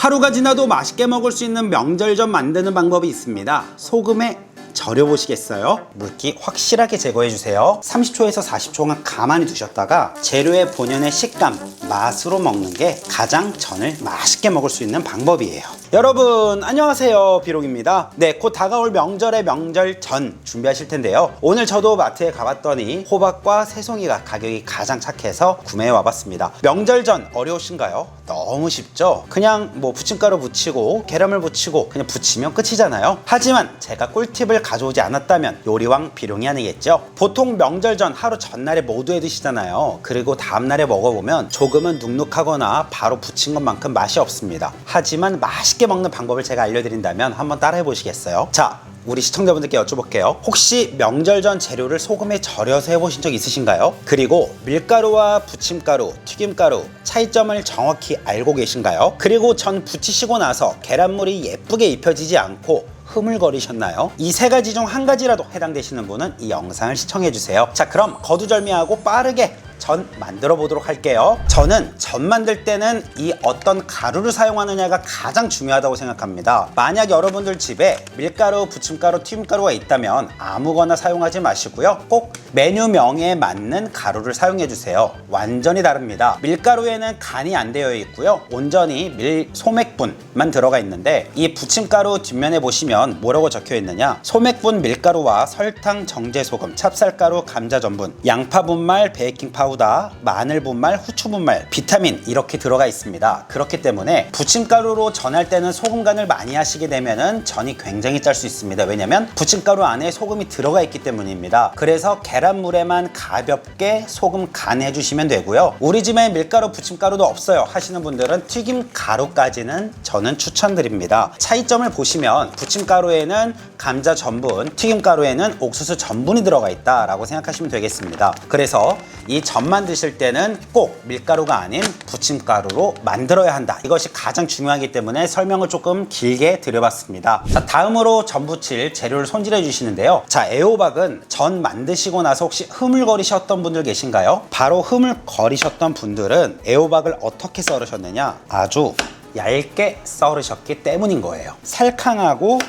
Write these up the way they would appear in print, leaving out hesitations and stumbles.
하루가 지나도 맛있게 먹을 수 있는 명절전 만드는 방법이 있습니다. 소금에 절여보시겠어요? 물기 확실하게 제거해주세요. 30초에서 40초간 가만히 두셨다가 재료의 본연의 식감, 맛으로 먹는 게 가장 전을 맛있게 먹을 수 있는 방법이에요. 여러분 안녕하세요, 비록입니다. 네, 곧 다가올 명절의 명절전 준비하실 텐데요. 오늘 저도 마트에 가봤더니 호박과 새송이가 가격이 가장 착해서 구매해 와봤습니다. 명절전 어려우신가요? 너무 쉽죠? 그냥 뭐 부침가루 붙이고 계란물 붙이고 그냥 부치면 끝이잖아요. 하지만 제가 꿀팁을 가져오지 않았다면 요리왕 비룡이 아니겠죠? 보통 명절전 하루 전날에 모두 해 드시잖아요. 그리고 다음날에 먹어보면 조금은 눅눅하거나 바로 부친 것만큼 맛이 없습니다. 하지만 맛있게 먹는 방법을 제가 알려드린다면 한번 따라해 보시겠어요? 자, 우리 시청자분들께 여쭤볼게요. 혹시 명절전 재료를 소금에 절여서 해보신 적 있으신가요? 그리고 밀가루와 부침가루, 튀김가루 차이점을 정확히 알고 계신가요? 그리고 전 부치시고 나서 계란물이 예쁘게 입혀지지 않고 흐물거리셨나요? 이 세 가지 중 한 가지라도 해당되시는 분은 이 영상을 시청해주세요. 자, 그럼 거두절미하고 빠르게 전 만들어 보도록 할게요. 저는 전 만들 때는 이 어떤 가루를 사용하느냐가 가장 중요하다고 생각합니다. 만약 여러분들 집에 밀가루, 부침가루, 튀김가루가 있다면 아무거나 사용하지 마시고요. 꼭 메뉴명에 맞는 가루를 사용해 주세요. 완전히 다릅니다. 밀가루에는 간이 안 되어 있고요. 온전히 소맥분만 들어가 있는데 이 부침가루 뒷면에 보시면 뭐라고 적혀 있느냐? 소맥분 밀가루와 설탕, 정제소금, 찹쌀가루, 감자전분, 양파분말, 베이킹파우더, 마늘분말, 후추분말, 비타민 이렇게 들어가 있습니다. 그렇기 때문에 부침가루로 전할 때는 소금 간을 많이 하시게 되면은 전이 굉장히 짤 수 있습니다. 왜냐면 부침가루 안에 소금이 들어가 있기 때문입니다. 그래서 계란물에만 가볍게 소금 간 해주시면 되고요. 우리 집에 밀가루, 부침가루도 없어요 하시는 분들은 튀김가루까지는 저는 추천드립니다. 차이점을 보시면 부침가루에는 감자 전분, 튀김가루에는 옥수수 전분이 들어가 있다라고 생각하시면 되겠습니다. 그래서 이 전만 드실 때는 꼭 밀가루가 아닌 부침가루로 만들어야 한다. 이것이 가장 중요하기 때문에 설명을 조금 길게 드려봤습니다. 자, 다음으로 전 부칠 재료를 손질해 주시는데요. 자, 애호박은 전 만드시고 나서 혹시 흐물거리셨던 분들 계신가요? 바로 흐물거리셨던 분들은 애호박을 어떻게 썰으셨느냐? 아주 얇게 썰으셨기 때문인 거예요. 살캉하고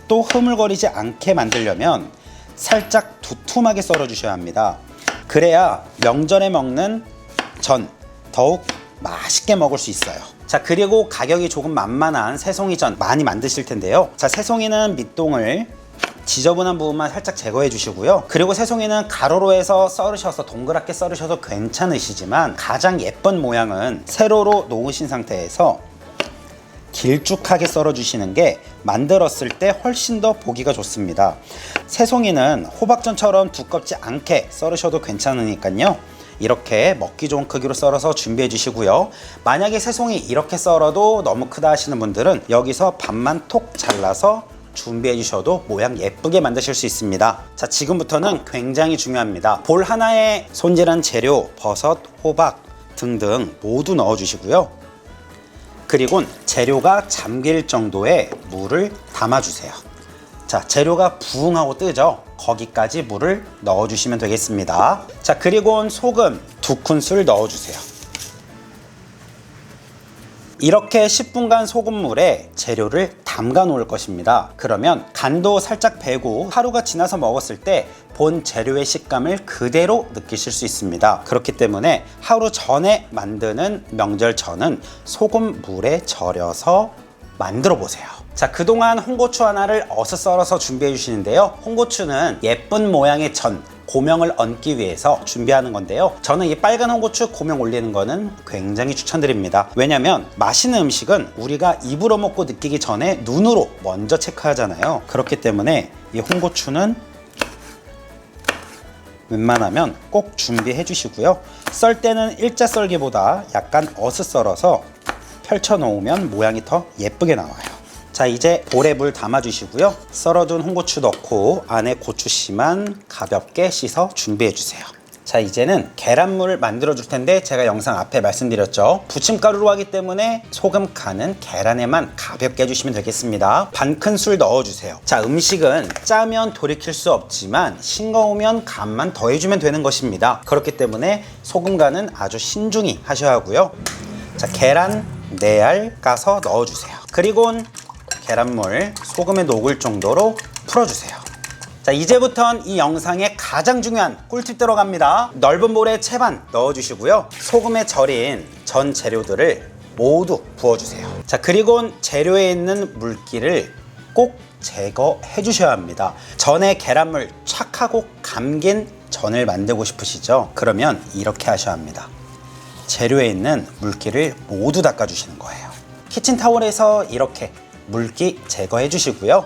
또 흐물거리지 않게 만들려면 살짝 두툼하게 썰어 주셔야 합니다. 그래야 명절에 먹는 전 더욱 맛있게 먹을 수 있어요. 자, 그리고 가격이 조금 만만한 새송이전 많이 만드실 텐데요. 자, 새송이는 밑동을 지저분한 부분만 살짝 제거해 주시고요. 그리고 새송이는 가로로 해서 썰으셔서 동그랗게 썰으셔도 괜찮으시지만 가장 예쁜 모양은 세로로 놓으신 상태에서 길쭉하게 썰어 주시는 게 만들었을 때 훨씬 더 보기가 좋습니다. 새송이는 호박전처럼 두껍지 않게 썰으셔도 괜찮으니까요. 이렇게 먹기 좋은 크기로 썰어서 준비해 주시고요. 만약에 새송이 이렇게 썰어도 너무 크다 하시는 분들은 여기서 반만 톡 잘라서 준비해 주셔도 모양 예쁘게 만드실 수 있습니다. 자, 지금부터는 굉장히 중요합니다. 볼 하나에 손질한 재료, 버섯, 호박 등등 모두 넣어 주시고요. 그리고 재료가 잠길 정도의 물을 담아주세요. 자, 재료가 부흥하고 뜨죠? 거기까지 물을 넣어주시면 되겠습니다. 자, 그리고 소금 2큰술 넣어주세요. 이렇게 10분간 소금물에 재료를 담가 놓을 것입니다. 그러면 간도 살짝 배고 하루가 지나서 먹었을 때 본 재료의 식감을 그대로 느끼실 수 있습니다. 그렇기 때문에 하루 전에 만드는 명절전은 소금물에 절여서 만들어 보세요. 자, 그동안 홍고추 하나를 어슷 썰어서 준비해 주시는데요. 홍고추는 예쁜 모양의 전, 고명을 얹기 위해서 준비하는 건데요. 저는 이 빨간 홍고추 고명 올리는 거는 굉장히 추천드립니다. 왜냐면 맛있는 음식은 우리가 입으로 먹고 느끼기 전에 눈으로 먼저 체크하잖아요. 그렇기 때문에 이 홍고추는 웬만하면 꼭 준비해 주시고요. 썰 때는 일자 썰기보다 약간 어슷 썰어서 펼쳐 놓으면 모양이 더 예쁘게 나와요. 자, 이제 볼에 물 담아 주시고요. 썰어둔 홍고추 넣고 안에 고추씨만 가볍게 씻어 준비해 주세요. 자, 이제는 계란물을 만들어 줄 텐데 제가 영상 앞에 말씀드렸죠. 부침가루로 하기 때문에 소금 간은 계란에만 가볍게 해주시면 되겠습니다. 반 큰술 넣어주세요. 자, 음식은 짜면 돌이킬 수 없지만 싱거우면 간만 더해주면 되는 것입니다. 그렇기 때문에 소금 간은 아주 신중히 하셔야 하고요. 자, 계란 4알 까서 넣어주세요. 그리고는 계란물 소금에 녹을 정도로 풀어주세요. 자, 이제부턴 이 영상에 가장 중요한 꿀팁 들어갑니다. 넓은 볼에 채반 넣어주시고요. 소금에 절인 전 재료들을 모두 부어주세요. 자, 그리고 재료에 있는 물기를 꼭 제거해 주셔야 합니다. 전에 계란물 착 하고 감긴 전을 만들고 싶으시죠? 그러면 이렇게 하셔야 합니다. 재료에 있는 물기를 모두 닦아주시는 거예요. 키친타올에서 이렇게 물기 제거해 주시고요.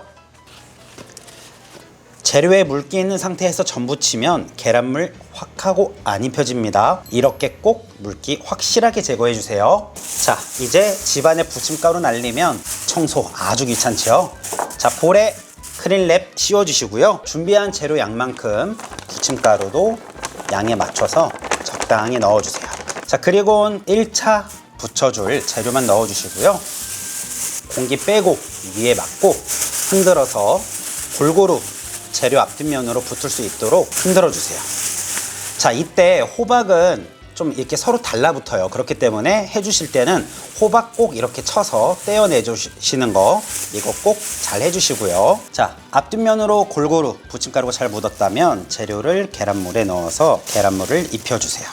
재료에 물기 있는 상태에서 전 부치면 계란물 확 하고 안 입혀집니다. 이렇게 꼭 물기 확실하게 제거해 주세요. 자, 이제 집안에 부침가루 날리면 청소 아주 귀찮죠? 자, 볼에 크릴랩 씌워주시고요. 준비한 재료 양만큼 부침가루도 양에 맞춰서 적당히 넣어주세요. 자, 그리고 1차 부쳐줄 재료만 넣어주시고요. 공기 빼고 위에 막고 흔들어서 골고루 재료 앞뒷면으로 붙을 수 있도록 흔들어 주세요. 자, 이때 호박은 좀 이렇게 서로 달라붙어요. 그렇기 때문에 해주실 때는 호박 꼭 이렇게 쳐서 떼어내 주시는 거 이거 꼭 잘 해주시고요. 자, 앞뒷면으로 골고루 부침가루가 잘 묻었다면 재료를 계란물에 넣어서 계란물을 입혀주세요.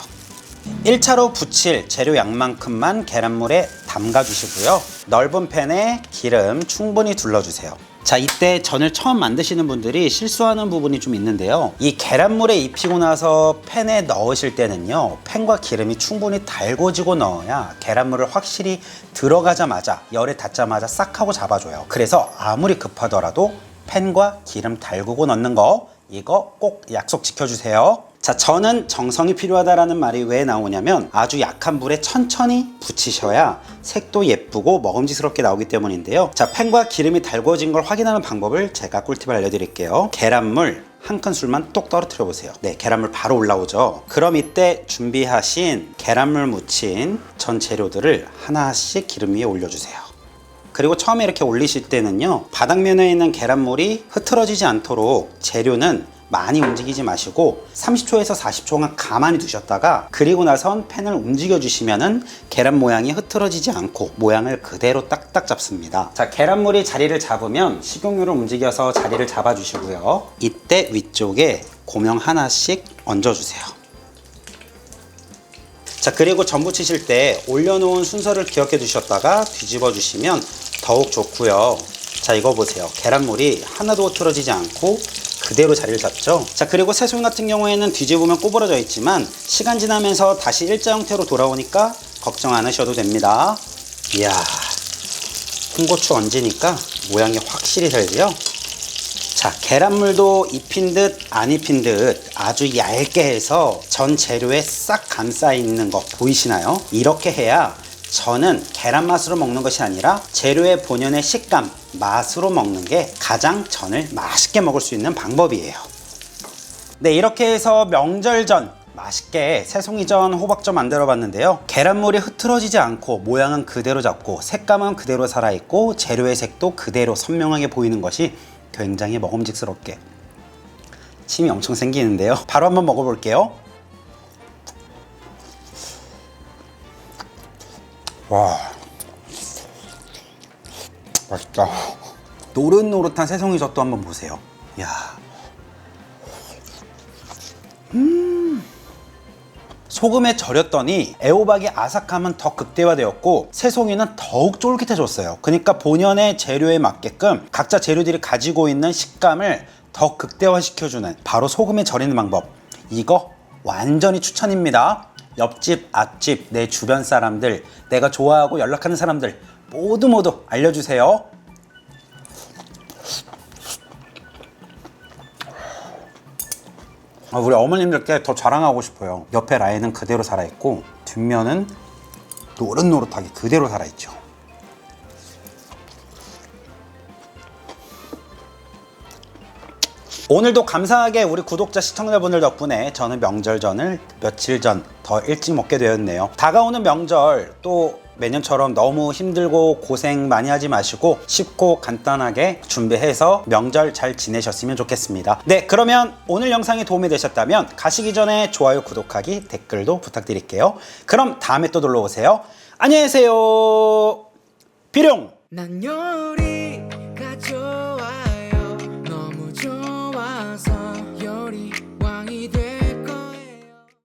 1차로 부칠 재료 양만큼만 계란물에 담가 주시고요. 넓은 팬에 기름 충분히 둘러주세요. 자, 이때 전을 처음 만드시는 분들이 실수하는 부분이 좀 있는데요. 이 계란물에 입히고 나서 팬에 넣으실 때는요, 팬과 기름이 충분히 달궈지고 넣어야 계란물을 확실히 들어가자마자 열에 닿자마자 싹 하고 잡아줘요. 그래서 아무리 급하더라도 팬과 기름 달구고 넣는 거 이거 꼭 약속 지켜주세요. 자, 전은 정성이 필요하다라는 말이 왜 나오냐면 아주 약한 불에 천천히 붙이셔야 색도 예쁘고 먹음직스럽게 나오기 때문인데요. 자, 팬과 기름이 달궈진 걸 확인하는 방법을 제가 꿀팁을 알려드릴게요. 계란물 한 큰술만 똑 떨어뜨려 보세요. 네, 계란물 바로 올라오죠. 그럼 이때 준비하신 계란물 묻힌 전 재료들을 하나씩 기름 위에 올려주세요. 그리고 처음에 이렇게 올리실 때는요, 바닥면에 있는 계란물이 흐트러지지 않도록 재료는 많이 움직이지 마시고 30초에서 40초간 가만히 두셨다가 그리고 나선 팬을 움직여 주시면은 계란 모양이 흐트러지지 않고 모양을 그대로 딱딱 잡습니다. 자, 계란물이 자리를 잡으면 식용유를 움직여서 자리를 잡아 주시고요. 이때 위쪽에 고명 하나씩 얹어 주세요. 자, 그리고 전 부치실 때 올려놓은 순서를 기억해 두셨다가 뒤집어 주시면 더욱 좋고요. 자, 이거 보세요. 계란물이 하나도 흐트러지지 않고 그대로 자리를 잡죠. 자, 그리고 새송이 같은 경우에는 뒤집으면 꼬부러져 있지만 시간 지나면서 다시 일자 형태로 돌아오니까 걱정 안 하셔도 됩니다. 이야, 홍고추 얹으니까 모양이 확실히 살죠. 자, 계란물도 입힌 듯 안 입힌 듯 아주 얇게 해서 전 재료에 싹 감싸 있는 거 보이시나요? 이렇게 해야 전은 계란 맛으로 먹는 것이 아니라 재료의 본연의 식감, 맛으로 먹는 게 가장 전을 맛있게 먹을 수 있는 방법이에요. 네, 이렇게 해서 명절전 맛있게 새송이전, 호박전 만들어 봤는데요. 계란물이 흐트러지지 않고 모양은 그대로 잡고 색감은 그대로 살아있고 재료의 색도 그대로 선명하게 보이는 것이 굉장히 먹음직스럽게 침이 엄청 생기는데요. 바로 한번 먹어볼게요. 와, 맛있다. 노릇노릇한 새송이젓도 한번 보세요. 이야. 소금에 절였더니 애호박의 아삭함은 더 극대화되었고 새송이는 더욱 쫄깃해졌어요. 그러니까 본연의 재료에 맞게끔 각자 재료들이 가지고 있는 식감을 더 극대화시켜주는 바로 소금에 절이는 방법. 이거 완전히 추천입니다. 옆집, 앞집, 내 주변 사람들, 내가 좋아하고 연락하는 사람들 모두 알려주세요. 우리 어머님들께 더 자랑하고 싶어요. 옆에 라인은 그대로 살아있고 뒷면은 노릇노릇하게 그대로 살아있죠. 오늘도 감사하게 우리 구독자 시청자분들 덕분에 저는 명절전을 며칠 전 더 일찍 먹게 되었네요. 다가오는 명절 또 매년처럼 너무 힘들고 고생 많이 하지 마시고 쉽고 간단하게 준비해서 명절 잘 지내셨으면 좋겠습니다. 네, 그러면 오늘 영상이 도움이 되셨다면 가시기 전에 좋아요, 구독하기, 댓글도 부탁드릴게요. 그럼 다음에 또 놀러 오세요. 안녕히 계세요. 비룡. 난 요리